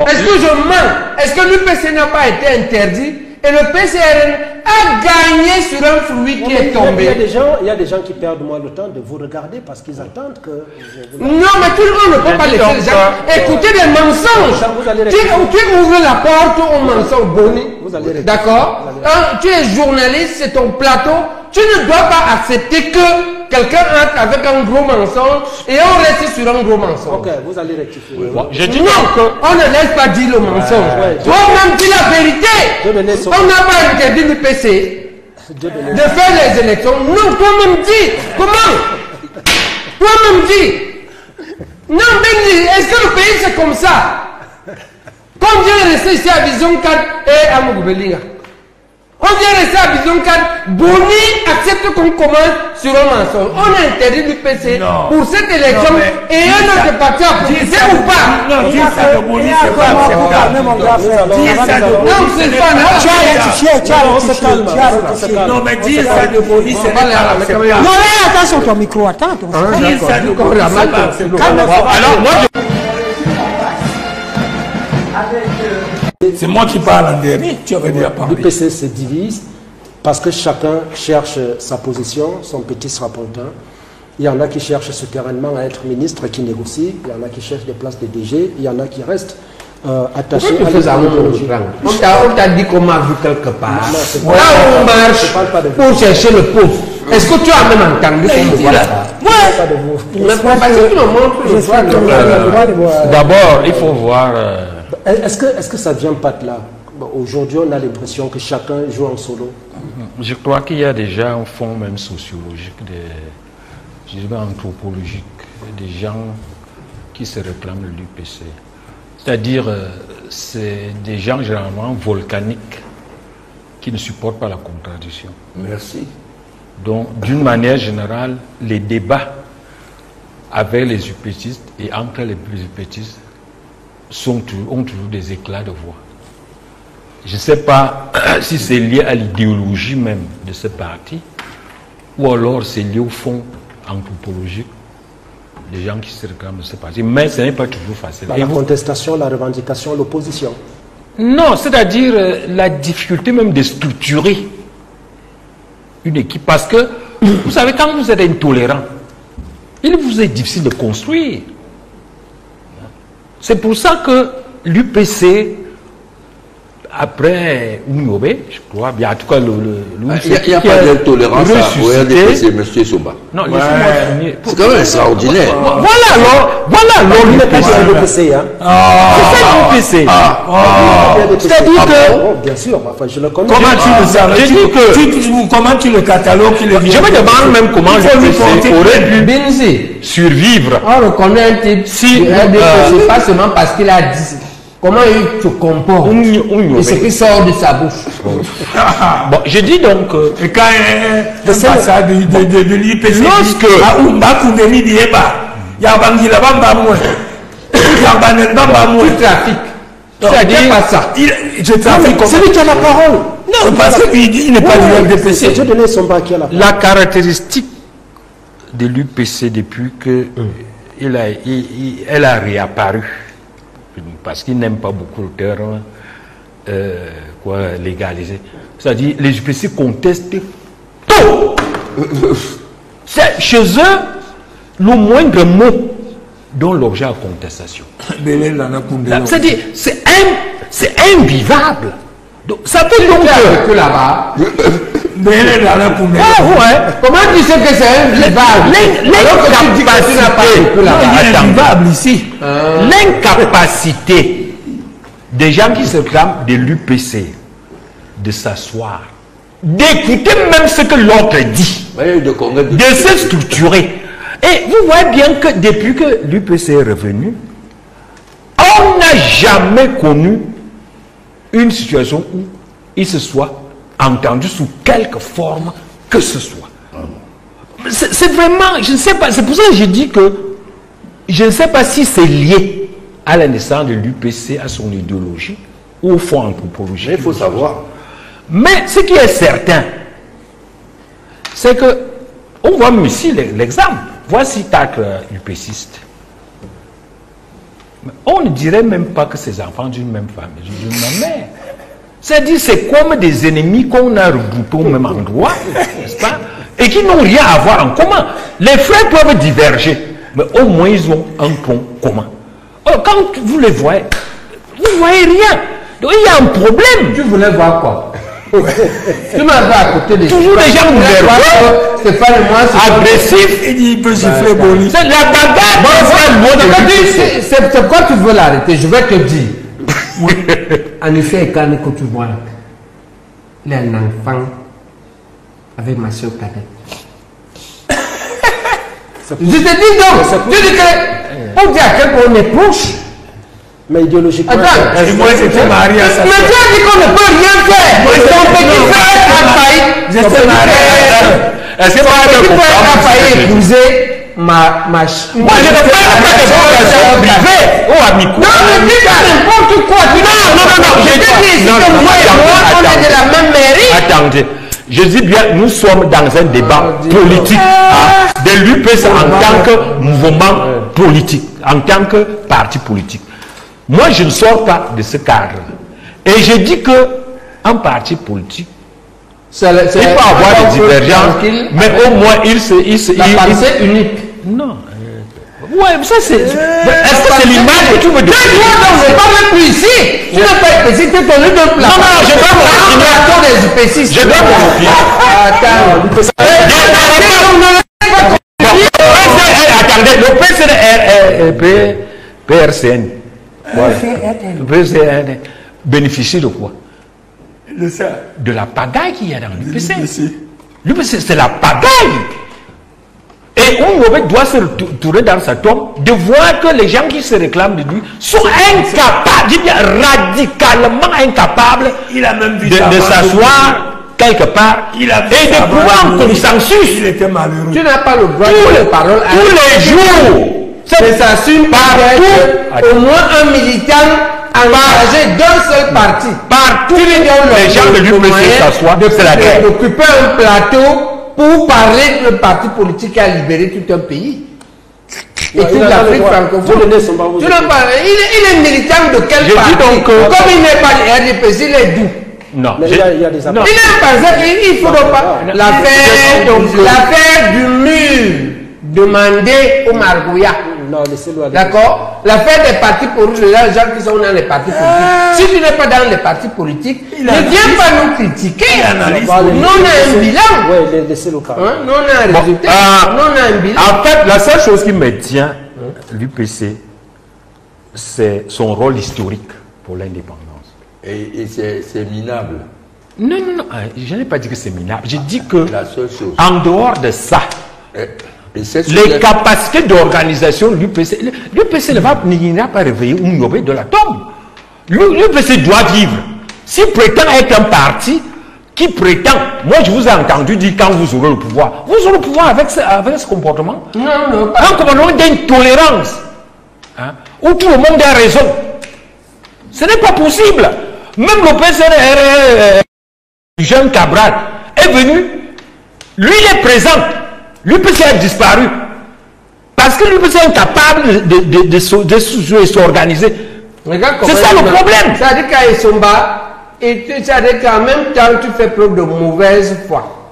Est-ce que je mens? Est-ce que l'UPC n'a pas été interdit? Et le PCRN a gagné sur un fruit qui est tombé. Il y a des gens qui perdent moins le temps de vous regarder parce qu'ils attendent que... Non, mais tout le monde ne peut pas laisser les gens écouter des mensonges. Tu ouvres la porte au mensonge, Boni. D'accord? Tu es journaliste, c'est ton plateau. Tu ne dois pas accepter que quelqu'un entre avec un gros mensonge et on reste sur un gros mensonge. Ok, vous allez rectifier. Je dis non, on ne laisse pas dire le mensonge. Toi-même dis la vérité. On n'a pas interdit l'UPC de faire les élections. Non, toi-même dis. Comment? Toi-même dis. Non, Benji, est-ce que le pays c'est comme ça? Comme Dieu est resté ici à Vision 4 et à Mougoubelinga. On vient rester à Vision 4, Boni accepte qu'on commence sur un mensonge. On a interdit l'UPC pour cette élection et un autre parti a proposé ou pas? Non, dis ça de Boni, c'est pas acceptable. Dis ça de Boni, c'est pas non, mais dis ça de Boni, c'est pas acceptable. Non, attention ton micro, attends. Dis ça de Boni, c'est pas acceptable. Alors, moi, c'est moi qui parle en dernier, tu avais déjà parlé. L'UPC se divise parce que chacun cherche sa position, son petit strapontin. Il y en a qui cherchent souterrainement à être ministre, qui négocient. Il y en a qui cherchent des places de DG. Il y en a qui restent attachés à l'idéologie. On t'a dit qu'on m'a vu quelque part. Là où on marche pour chercher le poste. Est-ce que tu as même entendu qu'on dit là? D'abord, il faut voir... Est-ce que ça vient pas de là? Aujourd'hui, on a l'impression que chacun joue en solo. Je crois qu'il y a déjà un fond même sociologique, je dirais anthropologique, des gens qui se réclament de l'UPC. C'est-à-dire, c'est des gens généralement volcaniques qui ne supportent pas la contradiction. Merci. Donc, d'une manière générale, les débats avec les UPCistes et entre les UPCistes ont toujours des éclats de voix. Je ne sais pas si c'est lié à l'idéologie même de ce parti ou alors c'est lié au fond anthropologique des gens qui se réclament de ce parti. Mais ce n'est pas toujours facile. La contestation, la revendication, l'opposition. Non, c'est-à-dire la difficulté même de structurer une équipe. Parce que, vous savez, quand vous êtes intolérant, il vous est difficile de construire. C'est pour ça que l'UPC, après Oumiobe, je crois, bien en tout cas, il n'y a pas d'intolérance au RDPC, M. Somba. Non, laissez-moi finir. C'est quand même extraordinaire. Voilà alors l'UPC. C'est ça l'UPC. C'est-à-dire que... Bien sûr, enfin, je le connais. Comment tu le savais? Comment tu le catalogues? Je me demande même comment l'UPC aurait pu survivre. On reconnaît un type si c'est pas seulement parce qu'il a dit comment il se comporte et ce qui sort de sa bouche. Bon, je dis donc et quand ça de l'IPC lorsque à Oumba Koudemi Dieba il y a Bangila Bamba Moué il y a Banel Bamba Moué trafic. C'est-à-dire pas ça. Je trafique comme... C'est lui qui a la parole. Non, parce qu'il n'est pas du RDPC. Je donnais son bac à la parole. La caractéristique de l'UPC depuis qu'elle a réapparu, parce qu'il n'aime pas beaucoup le terme légalisé. C'est-à-dire les UPC contestent tout. Chez eux, le moindre mot donne l'objet à contestation. C'est-à-dire, c'est invivable. Donc, ça peut donc que là-bas. Comment tu sais que c'est invivable? L'incapacité des gens qui se clament de l'UPC de s'asseoir, d'écouter même ce que l'autre dit, de se structurer. Et vous voyez bien que depuis que l'UPC est revenu, on n'a jamais connu une situation où il se soit entendu sous quelque forme que ce soit. C'est vraiment, je ne sais pas, c'est pour ça que je dis que je ne sais pas si c'est lié à la naissance de l'UPC, à son idéologie, ou au fond anthropologique. Mais il faut savoir. Mais ce qui est certain, c'est que, on voit même ici l'exemple. Voici Tacre UPCiste. On ne dirait même pas que ces enfants d'une même famille, d'une même mère. C'est-à-dire, c'est comme des ennemis qu'on a regroupés au même endroit, n'est-ce pas? Et qui n'ont rien à voir en commun. Les frères peuvent diverger, mais au moins ils ont un pont commun. Or, quand vous les voyez, vous ne voyez rien. Donc il y a un problème. Tu voulais voir quoi? Tu m'as vu à côté des toujours des gens nerveux, Stéphane et moi, agressifs. Il peut siffler Boli. C'est la bagarre. C'est pourquoi tu veux l'arrêter. Je vais te dire. En effet, quand tu vois, il y a un enfant avec ma soeur cadette. Je te dis donc, tu dis que on dit à quel point on est proche. Mais idéologiquement. Attends, moi c'était marié à sa mais tu as dit qu'on ne peut rien faire. Ton petit frère a failli. Je sais Est-ce que ton petit frère a failli épouser ma moi je ne fais pas des conversations privées ou amicales. Non, mais dis pas n'importe quoi. Non, je te dis, c'est que moi et moi, on est de la même mairie. Attendez. Je dis bien, nous sommes dans un débat politique de l'UPC en tant que mouvement politique, en tant que parti politique. Moi, je ne sors pas de ce cadre. Et je dis que un parti politique, il peut avoir des divergences, mais au moins il se pensée unique. Non. Ouais, ça c'est. Est-ce que c'est l'image que tu veux donner? Non, je ne parle plus ici. Tu n'as pas été tu es tourné dans le plat. Non, je dois mon opinion. Je dois mon opinion. Attendez, le PRCN. Le PRCN bénéficie de quoi? De la pagaille qu'il y a dans l'UPC. L'UPC, c'est la pagaille. Et on doit se tourner dans sa tombe de voir que les gens qui se réclament de lui sont incapables, je dis bien radicalement incapables de s'asseoir quelque part et de trouver un consensus. Il était malheureux. Tu n'as pas le droit de parole tous les jours. Mais ça assume partout au moins un militant engagé d'un seul parti. Partout les gens de l'UPC s'assoient, c'est la guerre. D'occuper un plateau pour parler de parti politique qui a libéré tout un pays. Et toute l'Afrique francophone. Il est militant de quel parti? Comme il n'est pas de RDPC, il est d'où? Non, mais il y a des il a pensé qu'il ne faudra pas. L'affaire du mur demandé au Margouya. D'accord? L'affaire des partis politiques, les gens qui sont dans les partis politiques. Si tu n'es pas dans les partis politiques, ne viens pas nous critiquer. Nous, on a un bilan. Oui, laissez-le calme. Nous, on a un résultat. Nous, on a un bilan. En fait, la seule chose qui me tient, l'UPC, c'est son rôle historique pour l'indépendance. Et c'est minable. Non, je n'ai pas dit que c'est minable. J'ai dit que, la seule chose. En dehors de ça, les capacités d'organisation de l'UPC n'ira pas réveiller Oumyobé de la tombe. L'UPC doit vivre. S'il prétend être un parti qui prétend, moi je vous ai entendu dire quand vous aurez le pouvoir, vous aurez le pouvoir avec ce comportement. Non, un comportement d'intolérance, où tout le monde a raison. Ce n'est pas possible. Même le PCNR, Jean Cabral, est venu, lui il est présent. L'UPC a disparu. Parce que l'UPC est incapable de s'organiser. C'est ça le problème. Ça veut dire qu'à Essomba, et ça veut dire qu'en même temps, tu fais preuve de mauvaise foi.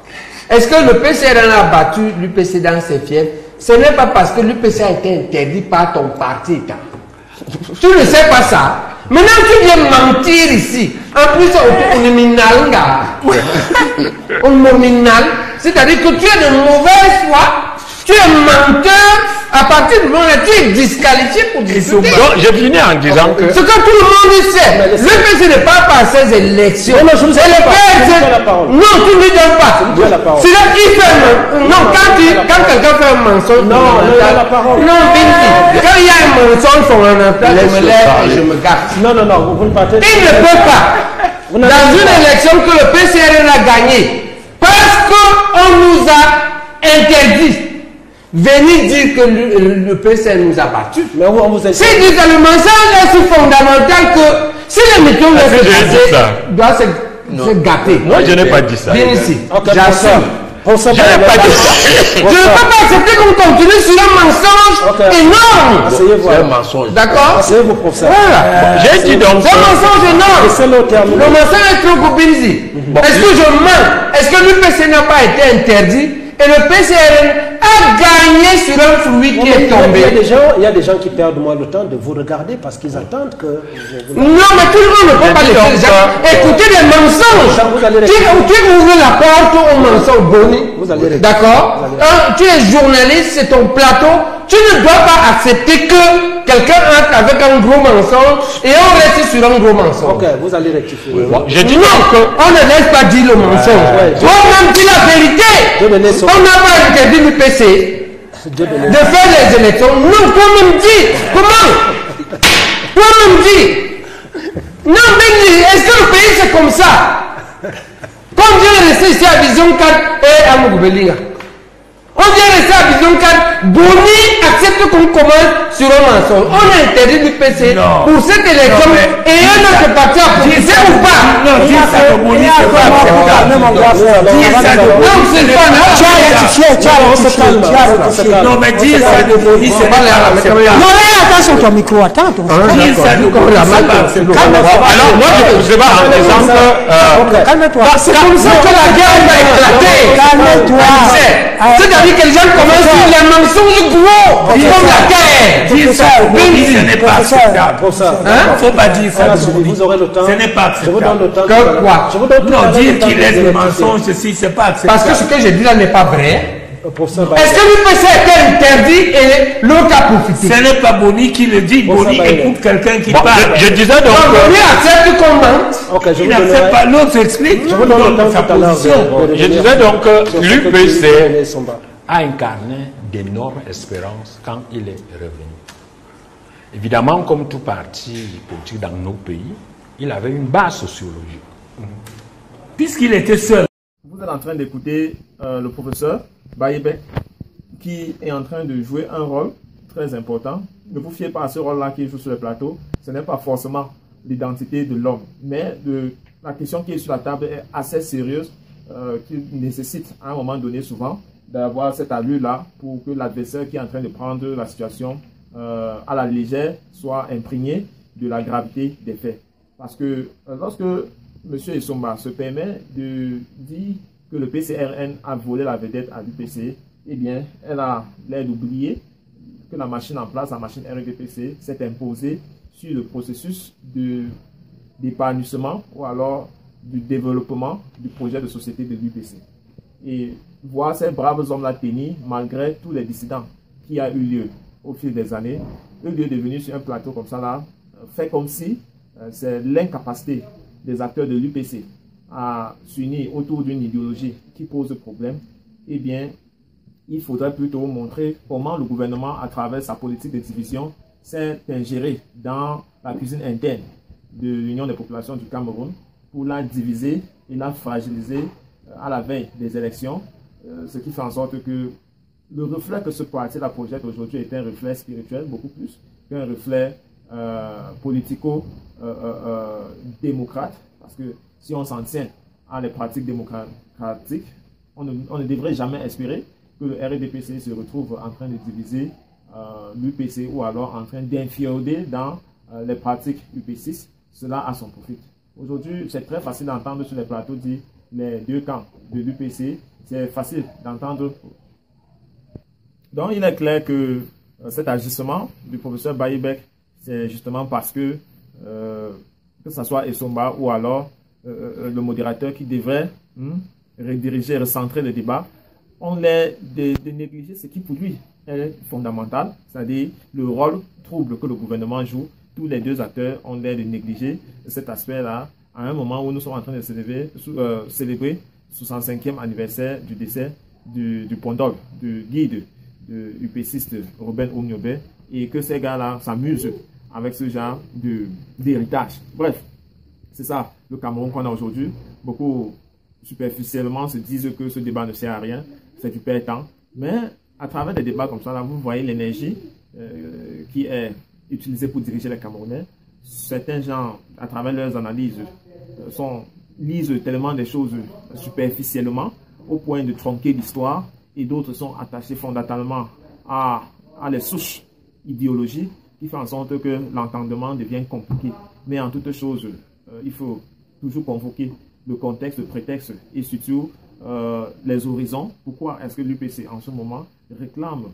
Est-ce que le PCRN a battu l'UPC dans ses fiefs? Ce n'est pas parce que l'UPC a été interdit par ton parti. Tu ne sais pas ça. Maintenant, tu viens mentir ici. En plus, on est minal. C'est-à-dire que tu es de mauvaise foi. Tu es menteur. À partir du moment où tu es disqualifié pour discuter. Donc, je finis en disant que... Ce que tout le monde sait. Le PC n'est pas par ces élections. Non, je vous ai la parole. Non, tu ne lui donnes pas. C'est là qu'il fait... Non, quand quelqu'un fait un mensonge... Non, la parole. Non, Vinci. Quand il y a un mensonge fondamental, je me lève et je me gâte. Non, vous ne partez pas. Il ne peut pas. Dans une élection que le PCRN a gagnée, parce qu'on nous a interdit, venir dire que le PCRN nous a battus. Mais on vous a dit. C'est dire que le mensonge est si fondamental que si les méthodes doivent se gâter. Moi, je n'ai pas dit ça. Viens ici. J'assume. Je ne peux pas accepter qu'on continue sur un mensonge énorme. Asseyez-vous. C'est un mensonge. D'accord? Asseyez-vous, professeur. Voilà. J'ai dit donc. C'est un mensonge énorme. Le Le mensonge est trop Bobinzi. Est-ce que je mens? Est-ce que l'UPC n'a pas été interdit? Et le PCRN a gagné sur un fruit qui est tombé. Il y a des gens qui perdent moins le temps de vous regarder parce qu'ils attendent que... Non, mais tout le monde ne peut pas laisser les gens écouter des mensonges. Tu ouvres la porte au mensonge, Boni. D'accord? Tu es journaliste, c'est ton plateau. Tu ne dois pas accepter que quelqu'un entre avec un gros mensonge et on reste sur un gros mensonge. Ok, vous allez rectifier. Je dis Non, on ne laisse pas dire le mensonge. Toi-même dis la vérité. On n'a pas interdit l'UPC de faire les élections. Non, toi-même dis. Comment? Toi-même dis. Non, mais est-ce que le pays c'est comme ça? Comme Dieu est resté ici à Vision 4 et à Mougoubelinga. On vient rester à Vision 4. Boni accepte qu'on commence sur un mensonge. On a interdit du PC pour cette élection et un autre parti a poussé ou pas? Non, dis ça de Boni, c'est pas acceptable. Dis ça de Boni. Non, c'est pas Non, mais dis ça de Boni, c'est pas acceptable. Non, là, attention ton micro, attends. Dis ça de Boni, c'est pas acceptable. Alors, moi, je sais pas, en exemple. Calme-toi. C'est comme ça que la guerre va éclater. Calme-toi. C'est-à-dire que les gens commencent sur les mensonges gros, comme la guerre. Dis ça de Boni, ce n'est pas acceptable. Pour ça. Il ne faut pas dire ça de Boni. Vous aurez le temps. Ce n'est pas Je vous donne acceptable. le temps. Que quoi? Je vous donne tout à Non, l'heure dire le temps qu'il de est des rectifier. mensonges, ceci, c'est pas acceptable. Parce que ce que j'ai dit là n'est pas vrai. Professeur Est-ce que l'UPC était interdit et l'autre a profité? Ce n'est pas Boni qui le dit. Bon, Boni ça va aller. écoute quelqu'un qui Bon, parle. je disais donc. Donc, Boni accepte qu'on mente. Ok, je Il vous n'accepte donnerai... pas. L'autre s'explique. Je vous donne le temps sa tout à l'heure. position. Je disais donc que sur ce que dit l'UPC René Somba. a incarné d'énormes espérances quand il est revenu. Évidemment, comme tout parti politique dans nos pays, il avait une base sociologique. Puisqu'il était seul. Vous êtes en train d'écouter le professeur Bayebek qui est en train de jouer un rôle très important. Ne vous fiez pas à ce rôle-là qui joue sur le plateau. Ce n'est pas forcément l'identité de l'homme. Mais la question qui est sur la table est assez sérieuse, qui nécessite à un moment donné souvent d'avoir cette allure-là pour que l'adversaire qui est en train de prendre la situation à la légère soit imprégné de la gravité des faits. Parce que lorsque M. Essomba se permet de dire que le PCRN a volé la vedette à l'UPC, eh bien, elle a l'air d'oublier que la machine en place, la machine RDPC, s'est imposée sur le processus d'épanouissement ou alors du développement du projet de société de l'UPC. Et voir ces braves hommes-là tenir, malgré tous les dissidents qui a eu lieu au fil des années, au lieu de venir sur un plateau comme ça là, fait comme si c'est l'incapacité des acteurs de l'UPC à s'unir autour d'une idéologie qui pose problème, eh bien, il faudrait plutôt montrer comment le gouvernement, à travers sa politique de division, s'est ingéré dans la cuisine interne de l'Union des populations du Cameroun pour la diviser et la fragiliser à la veille des élections, ce qui fait en sorte que le reflet que ce parti-là projette aujourd'hui est un reflet spirituel beaucoup plus qu'un reflet politico-démocrate, parce que si on s'en tient à les pratiques démocratiques, on ne devrait jamais espérer que le RDPC se retrouve en train de diviser l'UPC ou alors en train d'inféoder dans les pratiques UP6, cela à son profit. Aujourd'hui, c'est très facile d'entendre sur les plateaux dire les deux camps de l'UPC, c'est facile d'entendre. Donc, il est clair que cet agissement du professeur Bayebek, c'est justement parce que ce soit Essomba ou alors le modérateur qui devrait rediriger, recentrer le débat, on l'air de négliger ce qui pour lui est fondamental, c'est-à-dire le rôle trouble que le gouvernement joue. Tous les deux acteurs ont l'air de négliger cet aspect-là à un moment où nous sommes en train de célébrer le 65e anniversaire du décès du Pondol, du guide de UPCiste Robin Oumniobé, et que ces gars-là s'amusent avec ce genre d'héritage. Bref, c'est ça le Cameroun qu'on a aujourd'hui. Beaucoup superficiellement se disent que ce débat ne sert à rien, c'est du perd temps. Mais à travers des débats comme ça, là, vous voyez l'énergie qui est utilisée pour diriger les Camerounais. Certains gens, à travers leurs analyses, lisent tellement des choses superficiellement, au point de tronquer l'histoire, et d'autres sont attachés fondamentalement à les souches idéologiques qui font en sorte que l'entendement devient compliqué. Mais en toute chose, il faut toujours convoquer le contexte, le prétexte et surtout les horizons. Pourquoi est-ce que l'UPC en ce moment réclame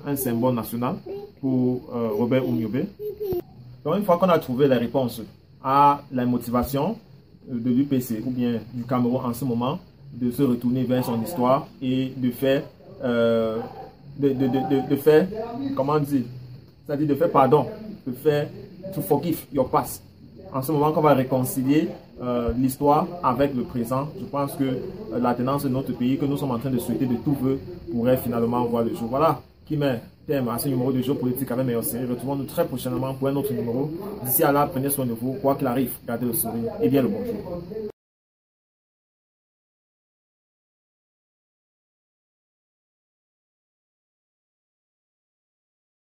un symbole national pour Robert Oumyobé? Donc une fois qu'on a trouvé la réponse à la motivation de l'UPC ou bien du Cameroun en ce moment de se retourner vers son histoire et de faire comment dire, c'est-à-dire de faire pardon, de faire to forgive your past. En ce moment qu'on va réconcilier l'histoire avec le présent, je pense que la tenance de notre pays que nous sommes en train de souhaiter de tout vœu pourrait finalement voir le jour. Voilà qui met thème à ce numéro de Géopolitique avec meilleure série. Retrouvons-nous très prochainement pour un autre numéro. D'ici à là, prenez soin de vous. Quoi qu'il arrive, gardez le sourire et bien le bonjour.